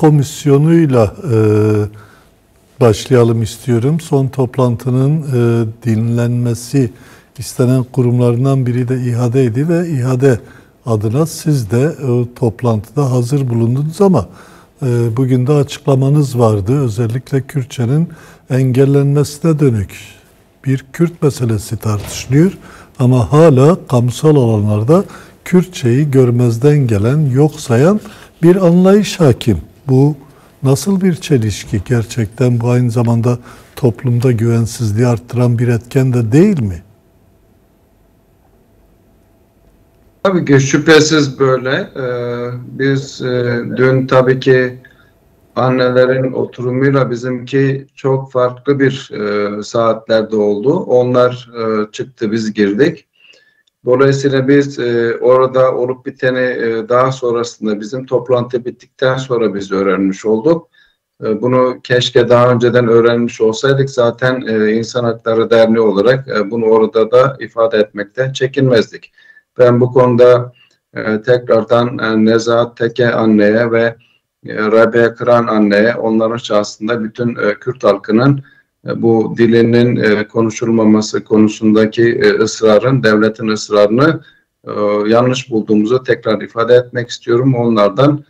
komisyonuyla başlayalım istiyorum. Son toplantının dinlenmesi istenen kurumlarından biri de İHA'deydi ve İHA'de adına siz de toplantıda hazır bulundunuz ama bugün de açıklamanız vardı. Özellikle Kürtçenin engellenmesine dönük bir Kürt meselesi tartışılıyor ama hala kamusal alanlarda Kürtçeyi görmezden gelen, yok sayan bir anlayış hakim. Bu nasıl bir çelişki? Gerçekten bu aynı zamanda toplumda güvensizliği arttıran bir etken de değil mi? Tabii ki şüphesiz böyle. Biz dün tabii ki annelerin oturumuyla bizimki çok farklı bir saatlerde oldu. Onlar çıktı, biz girdik. Dolayısıyla biz orada olup biteni daha sonrasında bizim toplantı bittikten sonra biz öğrenmiş olduk. Bunu keşke daha önceden öğrenmiş olsaydık zaten İnsan Hakları Derneği olarak bunu orada da ifade etmekten çekinmezdik. Ben bu konuda tekrardan Nezahat Teke anneye ve Rabia Kıran anneye, onların şahsında bütün Kürt halkının bu dilinin konuşulmaması konusundaki ısrarın, devletin ısrarını yanlış bulduğumuzu tekrar ifade etmek istiyorum. Onlardan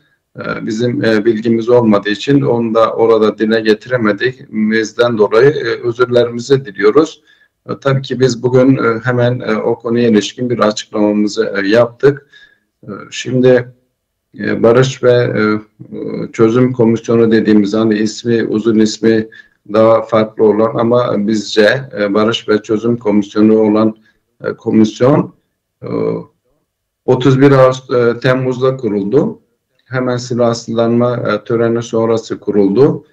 bizim bilgimiz olmadığı için onu da orada dile getiremediğimizden dolayı özürlerimizi diliyoruz. Tabii ki biz bugün hemen o konuya ilişkin bir açıklamamızı yaptık. Şimdi Barış ve Çözüm Komisyonu dediğimiz, hani ismi, uzun ismi daha farklı olan ama bizce Barış ve Çözüm Komisyonu olan komisyon 31 Temmuz'da kuruldu. Hemen silahsızlanma töreni sonrası kuruldu.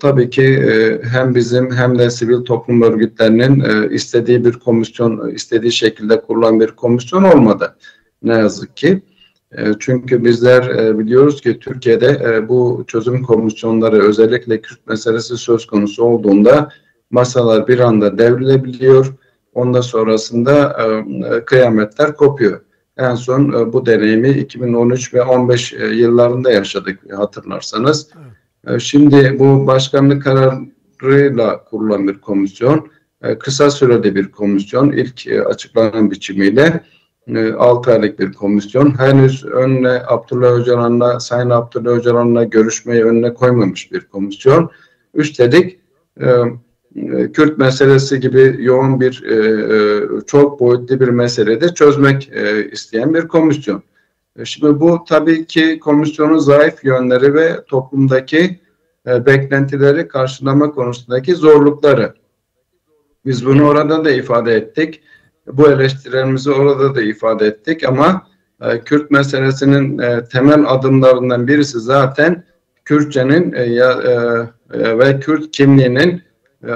Tabii ki hem bizim hem de sivil toplum örgütlerinin istediği bir komisyon, istediği şekilde kurulan bir komisyon olmadı. Ne yazık ki. Çünkü bizler biliyoruz ki Türkiye'de bu çözüm komisyonları, özellikle Kürt meselesi söz konusu olduğunda masalar bir anda devrilebiliyor. Ondan sonrasında kıyametler kopuyor. En son bu deneyimi 2013 ve 15 yıllarında yaşadık, hatırlarsanız. Şimdi bu başkanlık kararıyla kurulan bir komisyon, kısa süreli bir komisyon, ilk açıklanan biçimiyle 6 aylık bir komisyon. Henüz önüne Sayın Abdullah Öcalan'la görüşmeyi önüne koymamış bir komisyon. Üstelik Kürt meselesi gibi yoğun bir, çok boyutlu bir meselede çözmek isteyen bir komisyon. Şimdi bu tabii ki komisyonun zayıf yönleri ve toplumdaki beklentileri karşılama konusundaki zorlukları. Biz bunu orada da ifade ettik. Bu eleştirilerimizi orada da ifade ettik ama Kürt meselesinin temel adımlarından birisi zaten Kürtçenin ve Kürt kimliğinin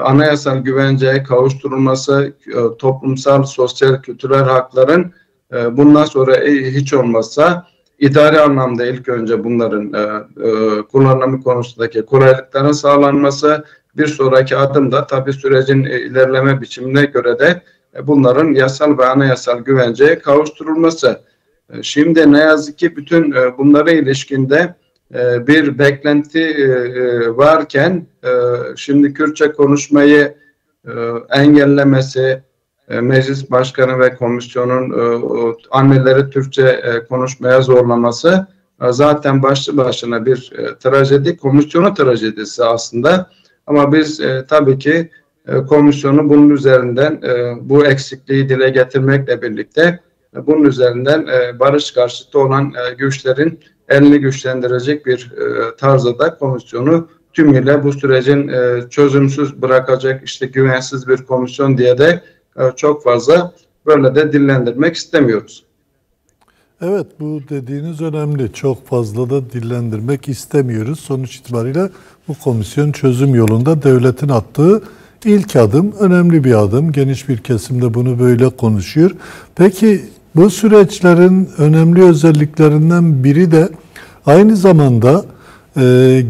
anayasal güvenceye kavuşturulması, toplumsal, sosyal, kültürel hakların bundan sonra hiç olmazsa idari anlamda ilk önce bunların kullanımı konusundaki kolaylıkların sağlanması, bir sonraki adımda tabii sürecin ilerleme biçimine göre de bunların yasal ve anayasal güvenceye kavuşturulması. Şimdi ne yazık ki bütün bunlara ilişkinde bir beklenti varken şimdi Kürtçe konuşmayı engellemesi, meclis başkanı ve komisyonun anneleri Türkçe konuşmaya zorlaması zaten başlı başına bir trajedi, komisyonu trajedisi aslında. Ama biz tabii ki komisyonu bunun üzerinden bu eksikliği dile getirmekle birlikte bunun üzerinden barış karşıtı olan güçlerin elini güçlendirecek bir tarzda da komisyonu tümüyle bu sürecin çözümsüz bırakacak, işte güvensiz bir komisyon diye de çok fazla böyle de dillendirmek istemiyoruz. Evet, bu dediğiniz önemli. Çok fazla da dillendirmek istemiyoruz. Sonuç itibariyle bu komisyon çözüm yolunda devletin attığı ilk adım, önemli bir adım. Geniş bir kesimde bunu böyle konuşuyor. Peki bu süreçlerin önemli özelliklerinden biri de aynı zamanda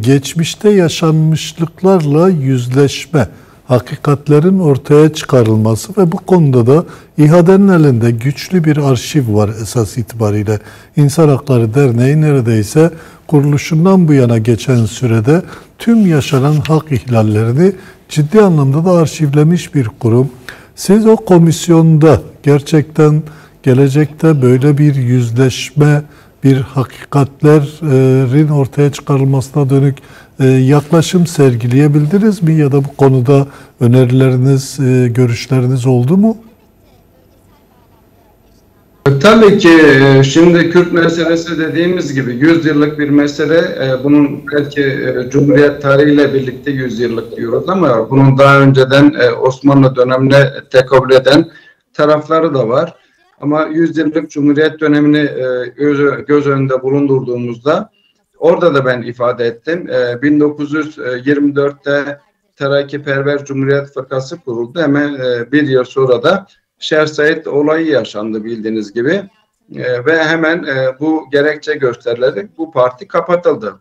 geçmişte yaşanmışlıklarla yüzleşme. hakikatlerin ortaya çıkarılması ve bu konuda da İHA'nın elinde güçlü bir arşiv var esas itibariyle. İnsan Hakları Derneği neredeyse kuruluşundan bu yana geçen sürede tüm yaşanan hak ihlallerini ciddi anlamda da arşivlemiş bir kurum. Siz o komisyonda gerçekten gelecekte böyle bir yüzleşme, bir hakikatlerin ortaya çıkarılmasına dönük yaklaşım sergileyebildiniz mi? Ya da bu konuda önerileriniz, görüşleriniz oldu mu? Tabii ki şimdi Kürt meselesi dediğimiz gibi 100 yıllık bir mesele. Bunun belki Cumhuriyet tarihiyle birlikte 100 yıllık diyoruz ama bunun daha önceden Osmanlı dönemine tekabül eden tarafları da var. Ama 100 yıllık Cumhuriyet dönemini göz önünde bulundurduğumuzda orada da ben ifade ettim. 1924'te Terakkiperver Cumhuriyet Fırkası kuruldu. Hemen bir yıl sonra da Şeyh Said olayı yaşandı bildiğiniz gibi. Ve hemen bu gerekçe gösterilerek bu parti kapatıldı.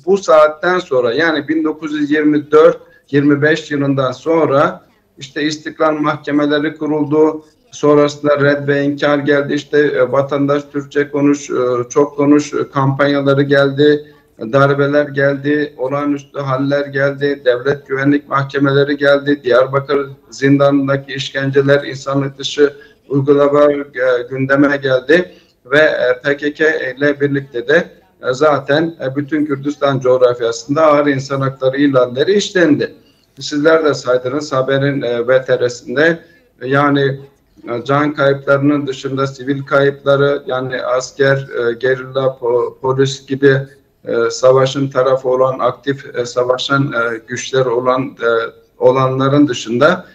Bu saatten sonra yani 1924-25 yılından sonra işte İstiklal mahkemeleri kuruldu. Sonrasında red ve inkar geldi. İşte vatandaş Türkçe konuş, çok konuş kampanyaları geldi. Darbeler geldi, olağanüstü haller geldi, devlet güvenlik mahkemeleri geldi, Diyarbakır zindanındaki işkenceler, insanlık dışı uygulamalar gündeme geldi ve PKK ile birlikte de zaten bütün Kürdistan coğrafyasında ağır insan hakları ihlalleri işlendi. Sizler de saydınız haberin VTR'sinde yani can kayıplarının dışında sivil kayıpları yani asker, gerilla, polis gibi savaşın tarafı olan, aktif savaşan güçler olanların dışında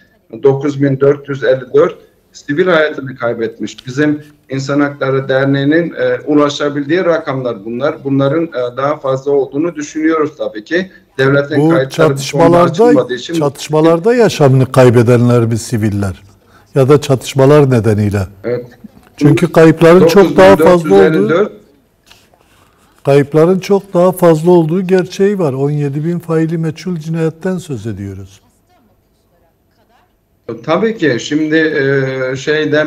9454 sivil hayatını kaybetmiş. Bizim İnsan Hakları Derneği'nin ulaşabildiği rakamlar bunlar. Bunların daha fazla olduğunu düşünüyoruz tabii ki. Devletin bu çatışmalarda yaşamını kaybedenler mi siviller? Ya da çatışmalar nedeniyle. Evet. Çünkü kayıpların çok daha fazla olduğu gerçeği var. 17.000 faili meçhul cinayetten söz ediyoruz. Tabii ki şimdi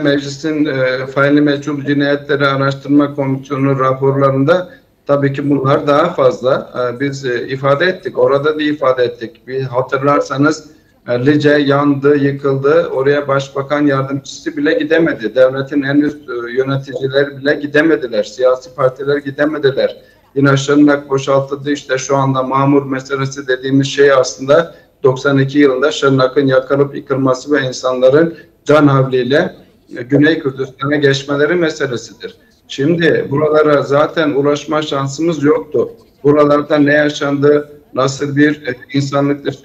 meclisin faili meçhul cinayetleri araştırma komisyonu raporlarında tabii ki bunlar daha fazla. Biz ifade ettik. Orada da ifade ettik. Bir hatırlarsanız Lice yandı, yıkıldı. Oraya başbakan yardımcısı bile gidemedi. Devletin en üst yöneticileri bile gidemediler. Siyasi partiler gidemediler. Yine Şırnak boşaltıldı. İşte şu anda mamur meselesi dediğimiz şey aslında 92 yılında Şırnak'ın yakılıp yıkılması ve insanların can havliyle Güney Kürdistan'a geçmeleri meselesidir. Şimdi buralara zaten ulaşma şansımız yoktu. Buralarda ne yaşandı, nasıl bir insanlık dışı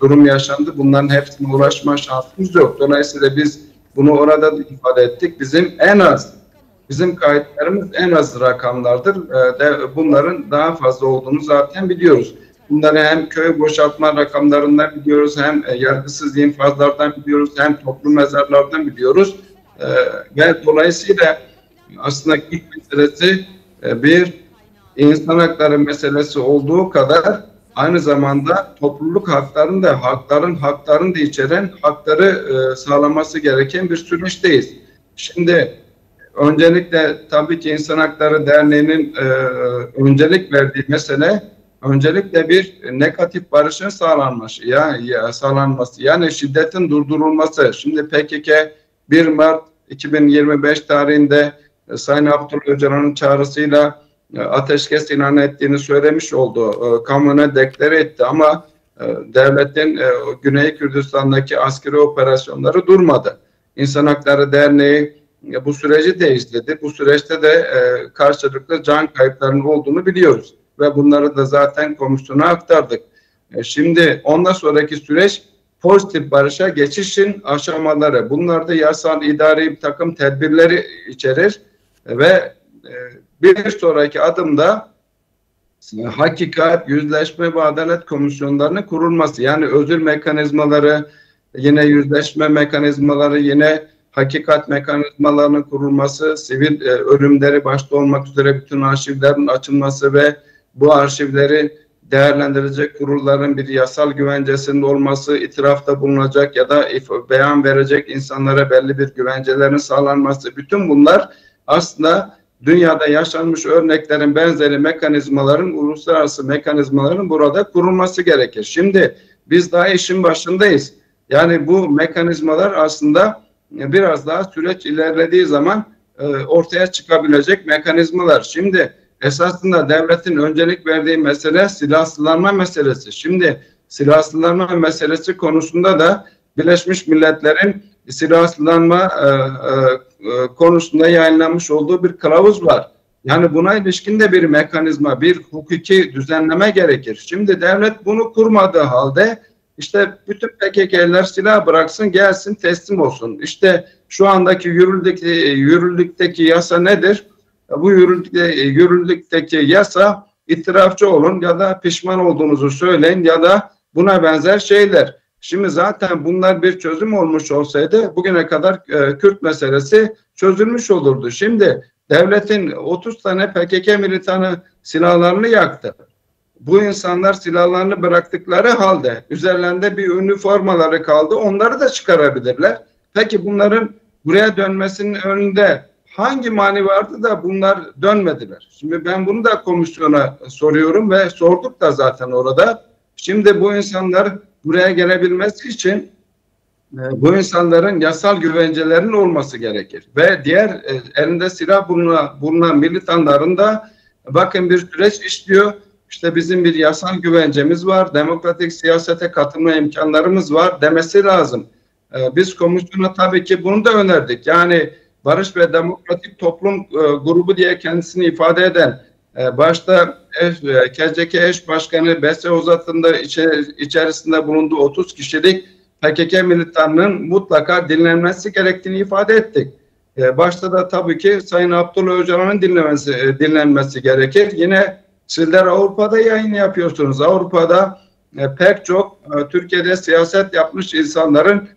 durum yaşandı, bunların hepsine ulaşma şansımız yok. Dolayısıyla biz bunu orada da ifade ettik. Bizim kayıtlarımız en az rakamlardır. Bunların daha fazla olduğunu zaten biliyoruz. Bunları hem köy boşaltma rakamlarından biliyoruz, hem yargısız infazlardan biliyoruz, hem toplu mezarlardan biliyoruz. Ve dolayısıyla aslında ilk meselesi bir insan hakları meselesi olduğu kadar aynı zamanda topluluk haklarını da haklarını da içeren hakları sağlaması gereken bir süreçteyiz. Şimdi öncelikle tabii ki İnsan Hakları Derneği'nin öncelik verdiği mesele öncelikle bir negatif barışın sağlanması yani şiddetin durdurulması. Şimdi PKK 1 Mart 2025 tarihinde Sayın Abdullah Öcalan'ın çağrısıyla ateşkes ilan ettiğini söylemiş oldu. Kamuoyuna deklare etti ama devletin Güney Kürdistan'daki askeri operasyonları durmadı. İnsan Hakları Derneği bu süreci de izledi. Bu süreçte de karşılıklı can kayıplarının olduğunu biliyoruz. Ve bunları da zaten komisyona aktardık. Şimdi ondan sonraki süreç pozitif barışa geçişin aşamaları. Bunlar da yasal idari bir takım tedbirleri içerir ve bir sonraki adımda hakikat, yüzleşme ve adalet komisyonlarının kurulması. Yani özür mekanizmaları, yine yüzleşme mekanizmaları, yine hakikat mekanizmalarının kurulması, sivil ölümleri başta olmak üzere bütün arşivlerin açılması ve bu arşivleri değerlendirecek kurulların bir yasal güvencesinin olması, itirafta bulunacak ya da beyan verecek insanlara belli bir güvencelerin sağlanması, bütün bunlar aslında dünyada yaşanmış örneklerin benzeri mekanizmaların, uluslararası mekanizmaların burada kurulması gerekir. Şimdi biz daha işin başındayız. Yani bu mekanizmalar aslında biraz daha süreç ilerlediği zaman ortaya çıkabilecek mekanizmalar. Şimdi esasında devletin öncelik verdiği mesele silahsızlanma meselesi. Şimdi silahsızlanma meselesi konusunda da Birleşmiş Milletler'in silahsızlanma konusunda yayınlanmış olduğu bir kılavuz var. Yani buna ilişkin de bir mekanizma, bir hukuki düzenleme gerekir. Şimdi devlet bunu kurmadığı halde işte bütün PKK'liler silah bıraksın, gelsin, teslim olsun. İşte şu andaki yürürlükteki yasa nedir? Bu yürürlükteki yasa itirafçı olun ya da pişman olduğunuzu söyleyin ya da buna benzer şeyler. Şimdi zaten bunlar bir çözüm olmuş olsaydı bugüne kadar Kürt meselesi çözülmüş olurdu. Şimdi devletin 30 tane PKK militanı silahlarını yaktı. Bu insanlar silahlarını bıraktıkları halde üzerlerinde bir üniformaları kaldı. Onları da çıkarabilirler. Peki bunların buraya dönmesinin önünde hangi mani vardı da bunlar dönmediler? Şimdi ben bunu da komisyona soruyorum ve sorduk da zaten orada. Şimdi bu insanlar buraya gelebilmesi için bu insanların yasal güvencelerinin olması gerekir. Ve diğer elinde silah bulunan militanların da bakın bir süreç işliyor. İşte bizim bir yasal güvencemiz var, demokratik siyasete katılma imkanlarımız var demesi lazım. Biz komisyona tabii ki bunu da önerdik. Yani Barış ve Demokratik Toplum grubu diye kendisini ifade eden, başta KCK eş başkanı Bese Uzat'ın da içerisinde bulunduğu 30 kişilik PKK militanının mutlaka dinlenmesi gerektiğini ifade ettik. Başta da tabii ki Sayın Abdullah Öcalan'ın dinlenmesi gerekir. Yine sizler Avrupa'da yayın yapıyorsunuz. Avrupa'da pek çok Türkiye'de siyaset yapmış insanların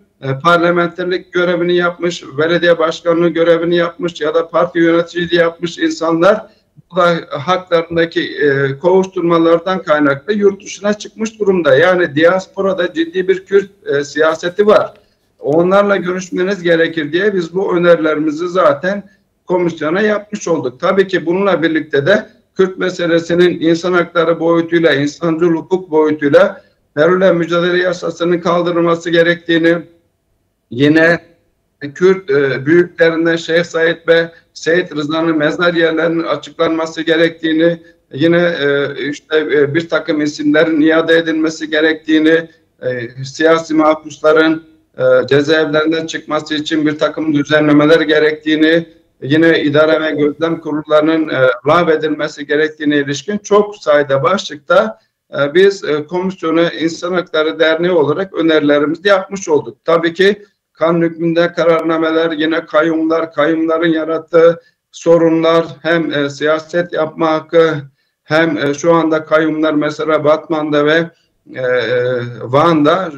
parlamenterlik görevini yapmış, belediye başkanlığı görevini yapmış ya da parti yöneticiliği yapmış insanlar bu da haklarındaki kovuşturmalardan kaynaklı yurt dışına çıkmış durumda. Yani diasporada ciddi bir Kürt siyaseti var. Onlarla görüşmeniz gerekir diye biz bu önerilerimizi zaten komisyona yapmış olduk. Tabii ki bununla birlikte de Kürt meselesinin insan hakları boyutuyla, insancıl hukuk boyutuyla terörle mücadele yasasının kaldırılması gerektiğini, yine Kürt büyüklerinden Şeyh Said ve Seyit Rıza'nın mezar yerlerinin açıklanması gerektiğini, yine işte bir takım isimlerin iade edilmesi gerektiğini, siyasi mahpusların cezaevlerinden çıkması için bir takım düzenlemeler gerektiğini, yine idare ve gözlem kurullarının lağvedilmesi gerektiğine ilişkin çok sayıda başlıkta biz komisyona İnsan Hakları Derneği olarak önerilerimizi yapmış olduk. Tabii ki kanun hükmünde kararnameler, yine kayyumların yarattığı sorunlar, hem siyaset yapma hakkı, hem şu anda kayyumlar mesela Batman'da ve Van'da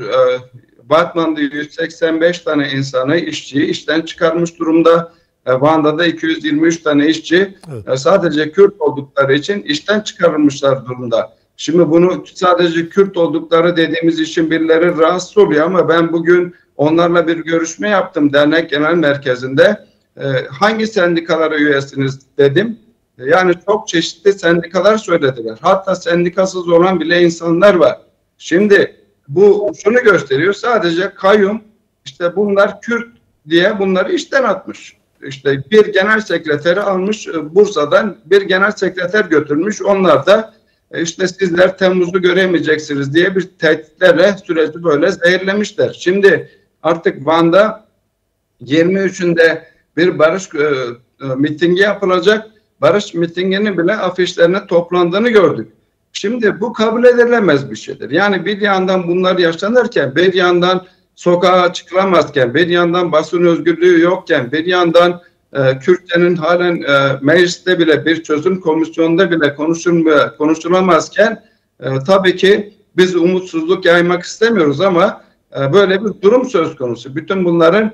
Batman'da 185 tane insanı, işçiyi işten çıkarmış durumda. Van'da da 223 tane işçi sadece Kürt oldukları için işten çıkarılmışlar durumda. Şimdi bunu sadece Kürt oldukları dediğimiz için birileri rahatsız oluyor ama ben bugün onlarla bir görüşme yaptım dernek genel merkezinde. Hangi sendikalara üyesiniz dedim. Yani çok çeşitli sendikalar söylediler. Hatta sendikasız olan bile insanlar var. Şimdi bu şunu gösteriyor, sadece kayyum işte bunlar Kürt diye bunları işten atmış. İşte bir genel sekreteri almış Bursa'dan, bir genel sekreter götürmüş. Onlar da işte sizler Temmuz'u göremeyeceksiniz diye bir tehditlerle süreci böyle zehirlemişler. Şimdi artık Van'da 23'ünde bir barış mitingi yapılacak. Barış mitinginin bile afişlerine toplandığını gördük. Şimdi bu kabul edilemez bir şeydir. Yani bir yandan bunlar yaşanırken, bir yandan sokağa çıkılamazken, bir yandan basın özgürlüğü yokken, bir yandan Kürtlerin halen mecliste bile, bir çözüm komisyonunda bile konuşulamazken tabii ki biz umutsuzluk yaymak istemiyoruz ama böyle bir durum söz konusu. Bütün bunların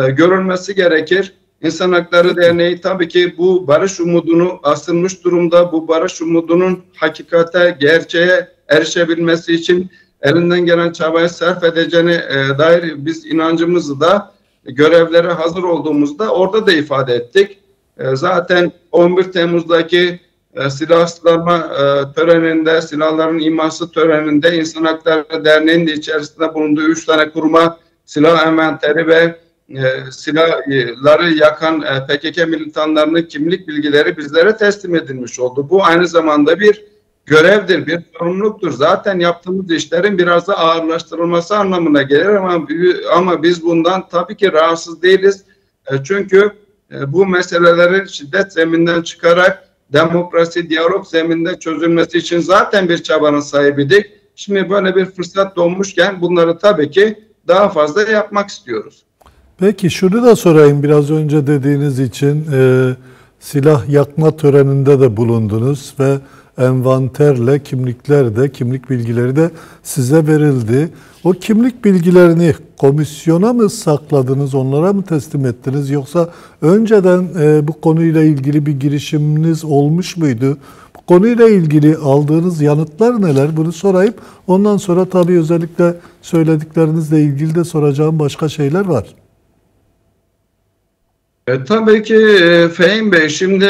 görülmesi gerekir. İnsan Hakları Derneği tabii ki bu barış umudunu asılmış durumda. Bu barış umudunun hakikate, gerçeğe erişebilmesi için elinden gelen çabayı sarf edeceğine dair biz inancımızı da görevlere hazır olduğumuzda orada da ifade ettik. Zaten 11 Temmuz'daki silahlanma töreninde, silahların iması töreninde İnsan Hakları Derneği'nin de içerisinde bulunduğu 3 tane kuruma silah envanteri ve silahları yakan PKK militanlarının kimlik bilgileri bizlere teslim edilmiş oldu. Bu aynı zamanda bir görevdir, bir sorumluluktur. Zaten yaptığımız işlerin biraz da ağırlaştırılması anlamına gelir ama biz bundan tabii ki rahatsız değiliz. Çünkü bu meselelerin şiddet zeminden çıkarak demokrasi, diyalog zemininde çözülmesi için zaten bir çabanın sahibiydik. Şimdi böyle bir fırsat doğmuşken bunları tabii ki daha fazla yapmak istiyoruz. Peki şunu da sorayım, biraz önce dediğiniz için silah yakma töreninde de bulundunuz ve envanterle kimlikler de, kimlik bilgileri de size verildi. O kimlik bilgilerini komisyona mı sakladınız, onlara mı teslim ettiniz, yoksa önceden bu konuyla ilgili bir girişiminiz olmuş muydu? Bu konuyla ilgili aldığınız yanıtlar neler? Bunu sorayım. Ondan sonra tabii özellikle söylediklerinizle ilgili de soracağım başka şeyler var. Tabii ki Fehim Bey, şimdi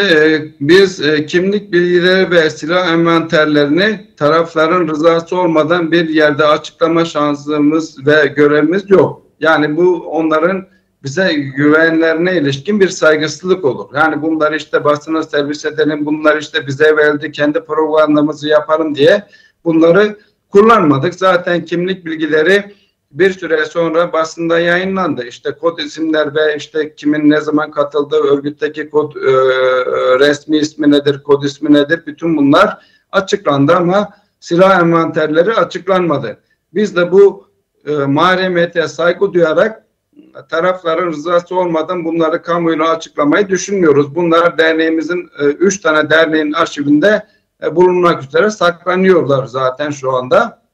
biz kimlik bilgileri ve silah envanterlerini tarafların rızası olmadan bir yerde açıklama şansımız ve görevimiz yok. Yani bu onların bize güvenlerine ilişkin bir saygısızlık olur. Yani bunları işte basına servis edelim, bunlar işte bize verildi, kendi propagandamızı yapalım diye bunları kullanmadık. Zaten kimlik bilgileri bir süre sonra basında yayınlandı. İşte kod isimler ve işte kimin ne zaman katıldığı, örgütteki kod resmi ismi nedir, kod ismi nedir, bütün bunlar açıklandı ama silah envanterleri açıklanmadı. Biz de bu mahremiyete saygı duyarak tarafların rızası olmadan bunları kamuoyuna açıklamayı düşünmüyoruz. Bunlar derneğimizin 3 tane derneğin arşivinde bulunmak üzere saklanıyorlar zaten şu anda.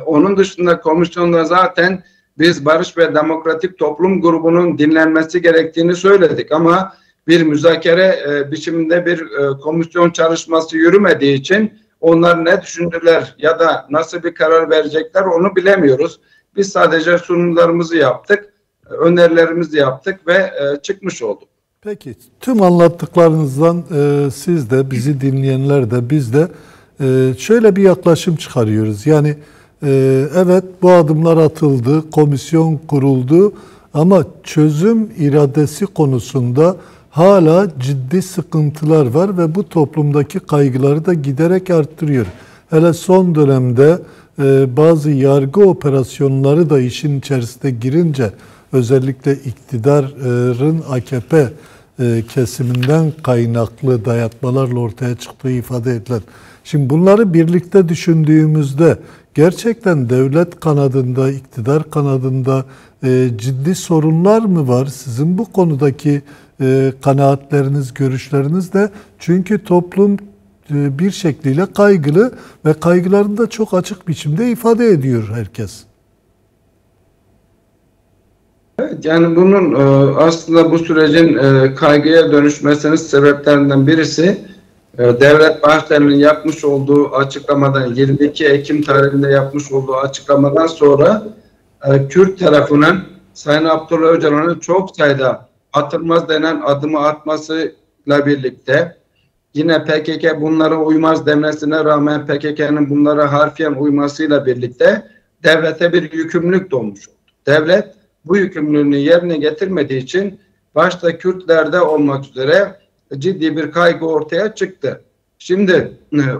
Onun dışında komisyonda zaten biz Barış ve Demokratik Toplum grubunun dinlenmesi gerektiğini söyledik ama bir müzakere biçiminde bir komisyon çalışması yürümediği için onlar ne düşündüler ya da nasıl bir karar verecekler onu bilemiyoruz. Biz sadece sunumlarımızı yaptık, önerilerimizi yaptık ve çıkmış olduk. Peki, tüm anlattıklarınızdan siz de, bizi dinleyenler de, biz de şöyle bir yaklaşım çıkarıyoruz. Yani evet, bu adımlar atıldı, komisyon kuruldu ama çözüm iradesi konusunda hala ciddi sıkıntılar var ve bu toplumdaki kaygıları da giderek arttırıyor. Hele son dönemde bazı yargı operasyonları da işin içerisine girince, özellikle iktidarın AKP kesiminden kaynaklı dayatmalarla ortaya çıktığı ifade edilen. Şimdi bunları birlikte düşündüğümüzde gerçekten devlet kanadında, iktidar kanadında ciddi sorunlar mı var? Sizin bu konudaki kanaatleriniz, görüşleriniz de, çünkü toplum bir şekliyle kaygılı ve kaygılarını da çok açık biçimde ifade ediyor herkes. Evet, yani bunun aslında bu sürecin kaygıya dönüşmesinin sebeplerinden birisi Devlet Bahçeli'nin yapmış olduğu açıklamadan, 22 Ekim tarihinde yapmış olduğu açıklamadan sonra Kürt tarafının Sayın Abdullah Öcalan'ın çok sayıda atılmaz denen adımı atmasıyla birlikte, yine PKK bunlara uymaz demesine rağmen PKK'nın bunlara harfiyen uymasıyla birlikte devlete bir yükümlülük doğmuş oldu. Devlet bu yükümlülüğünü yerine getirmediği için başta Kürtlerde olmak üzere ciddi bir kaygı ortaya çıktı. Şimdi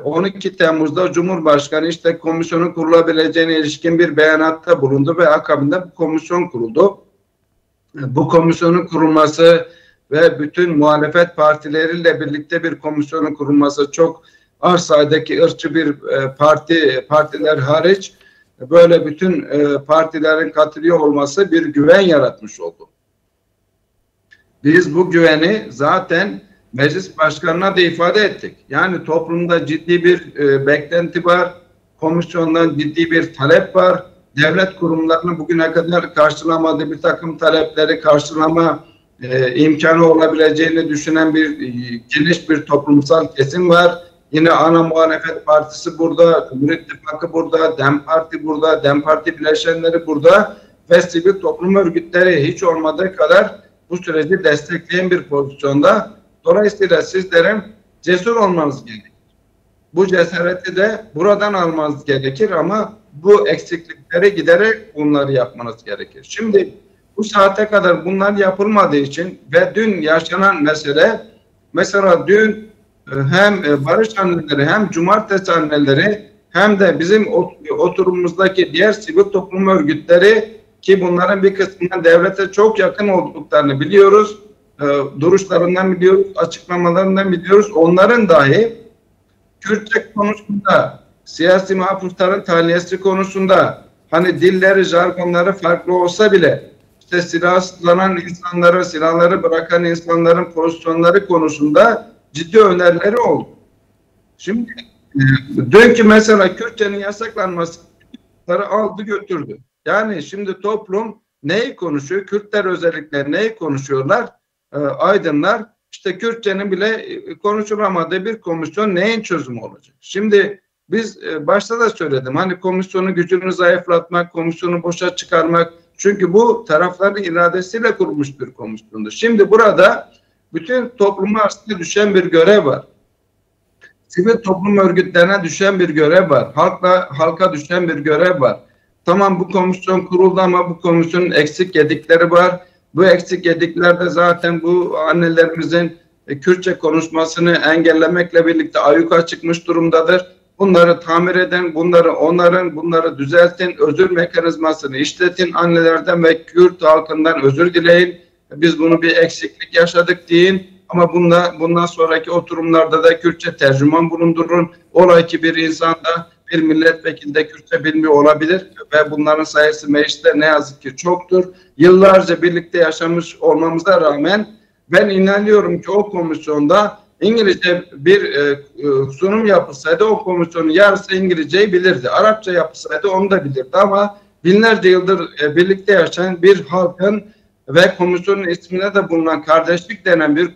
12 Temmuz'da Cumhurbaşkanı işte komisyonun kurulabileceğine ilişkin bir beyanatta bulundu ve akabinde bu komisyon kuruldu. Bu komisyonun kurulması ve bütün muhalefet partileriyle birlikte bir komisyonun kurulması, çok az sayıdaki ırkçı bir partiler hariç böyle bütün partilerin katılıyor olması bir güven yaratmış oldu. Biz bu güveni zaten meclis başkanına da ifade ettik. Yani toplumda ciddi bir beklenti var. Komisyondan ciddi bir talep var. Devlet kurumlarının bugüne kadar karşılamadığı bir takım talepleri karşılama imkanı olabileceğini düşünen bir geniş bir toplumsal kesim var. Yine ana muhalefet partisi burada, Cumhur İttifakı burada, DEM Parti burada, DEM Parti bileşenleri burada ve sivil toplum örgütleri hiç olmadığı kadar bu süreci destekleyen bir pozisyonda. Dolayısıyla sizlerin cesur olmanız gerekir. Bu cesareti de buradan almanız gerekir ama bu eksiklikleri giderek bunları yapmanız gerekir. Şimdi bu saate kadar bunlar yapılmadığı için ve dün yaşanan mesele, mesela dün hem barış anneleri hem cumartesi anneleri hem de bizim oturumumuzdaki diğer sivil toplum örgütleri, ki bunların bir kısmından devlete çok yakın olduklarını biliyoruz, duruşlarından biliyoruz, açıklamalarından biliyoruz. Onların dahi Kürtçe konusunda, siyasi mahpusların tahliyesi konusunda, hani dilleri, jargonları farklı olsa bile işte silahsızlanan insanları, silahları bırakan insanların pozisyonları konusunda ciddi önerileri oldu. Şimdi dünkü mesela Kürtçenin yasaklanması aldı götürdü. Yani şimdi toplum neyi konuşuyor? Kürtler özellikle neyi konuşuyorlar? Aydınlar işte Kürtçenin bile konuşulamadığı bir komisyon neyin çözümü olacak? Şimdi biz başta da söyledim, hani komisyonun gücünü zayıflatmak, komisyonu boşa çıkarmak, çünkü bu tarafların iradesiyle kurulmuş bir komisyondur. Şimdi burada bütün topluma aslında düşen bir görev var. Sivil toplum örgütlerine düşen bir görev var. Halka düşen bir görev var. Tamam, bu komisyon kuruldu ama bu komisyonun eksik gedikleri var. Bu eksik gedikler de zaten bu annelerimizin Kürtçe konuşmasını engellemekle birlikte ayyuka çıkmış durumdadır. Bunları tamir edin, bunları onarın, bunları düzeltin, özür mekanizmasını işletin, annelerden ve Kürt halkından özür dileyin. Biz bunu bir eksiklik yaşadık deyin. Ama bundan sonraki oturumlarda da Kürtçe tercüman bulundurun. Ola ki bir insanda, bir milletvekili de Kürtçe bilmiyor olabilir ve bunların sayısı mecliste ne yazık ki çoktur. Yıllarca birlikte yaşamış olmamıza rağmen ben inanıyorum ki o komisyonda İngilizce bir sunum yapılsaydı o komisyonun yarısı İngilizceyi bilirdi. Arapça yapılsaydı onu da bilirdi ama binlerce yıldır birlikte yaşayan bir halkın ve komisyonun ismine de bulunan kardeşlik denen bir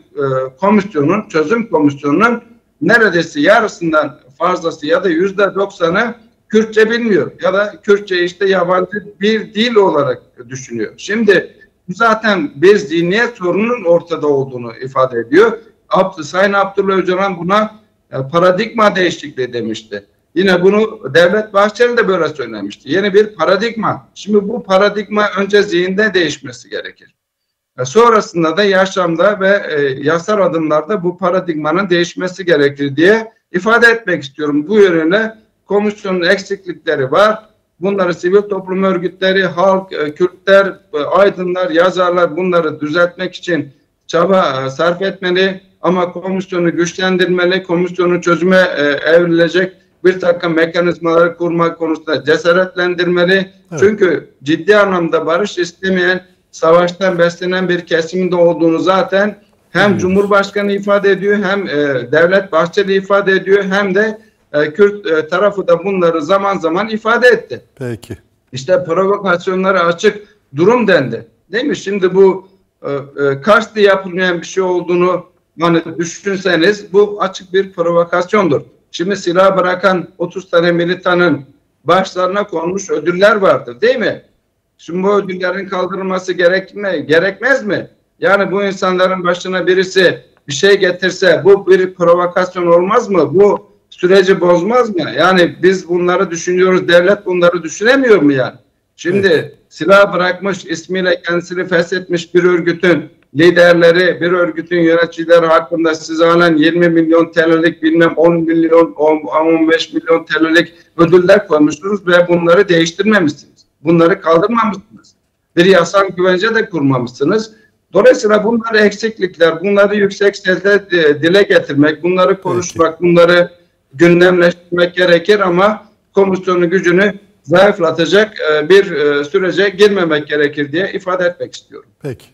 komisyonun, çözüm komisyonunun neredeyse yarısından fazlası ya da %90'ı Kürtçe bilmiyor ya da Kürtçe işte yabancı bir dil olarak düşünüyor. Şimdi zaten bir zihniyet sorununun ortada olduğunu ifade ediyor. Sayın Abdullah Öcalan buna paradigma değişikliği demişti. Yine bunu Devlet Bahçeli de böyle söylemişti. Yeni bir paradigma. Şimdi bu paradigma önce zihinde değişmesi gerekir. Sonrasında da yaşamda ve yasal adımlarda bu paradigmanın değişmesi gerekir diye ifade etmek istiyorum. Bu yönüyle komisyonun eksiklikleri var. Bunları sivil toplum örgütleri, halk, Kürtler, aydınlar, yazarlar bunları düzeltmek için çaba sarf etmeli. Ama komisyonu güçlendirmeli, komisyonu çözüme evrilecek bir takım mekanizmaları kurmak konusunda cesaretlendirmeli. Evet. Çünkü ciddi anlamda barış istemeyen, savaştan beslenen bir kesiminde olduğunu zaten hem Cumhurbaşkanı ifade ediyor, hem Devlet Bahçeli ifade ediyor, hem de Kürt tarafı da bunları zaman zaman ifade etti. Peki. İşte provokasyonlara açık durum dendi. Değil mi? Şimdi bu Kars'ta yapılmayan bir şey olduğunu hani düşünseniz bu açık bir provokasyondur. Şimdi silah bırakan 30 tane militanın başlarına konmuş ödüller vardır, değil mi? Şimdi bu ödüllerin kaldırılması gerekmez mi? Yani bu insanların başına birisi bir şey getirse bu bir provokasyon olmaz mı? Bu süreci bozmaz mı? Yani biz bunları düşünüyoruz, devlet bunları düşünemiyor mu yani? Şimdi silah bırakmış, ismiyle kendisini feshetmiş bir örgütün liderleri, bir örgütün yöneticileri hakkında siz halen 20 milyon TL'lik bilmem 10 milyon, 15 milyon TL'lik ödüller koymuşsunuz ve bunları değiştirmemişsiniz. Bunları kaldırmamışsınız. Bir yasal güvence de kurmamışsınız. Dolayısıyla bunlar eksiklikler, bunları yüksek sesle dile getirmek, bunları konuşmak, bunları gündemleştirmek gerekir ama komisyonun gücünü zayıflatacak bir sürece girmemek gerekir diye ifade etmek istiyorum. Peki.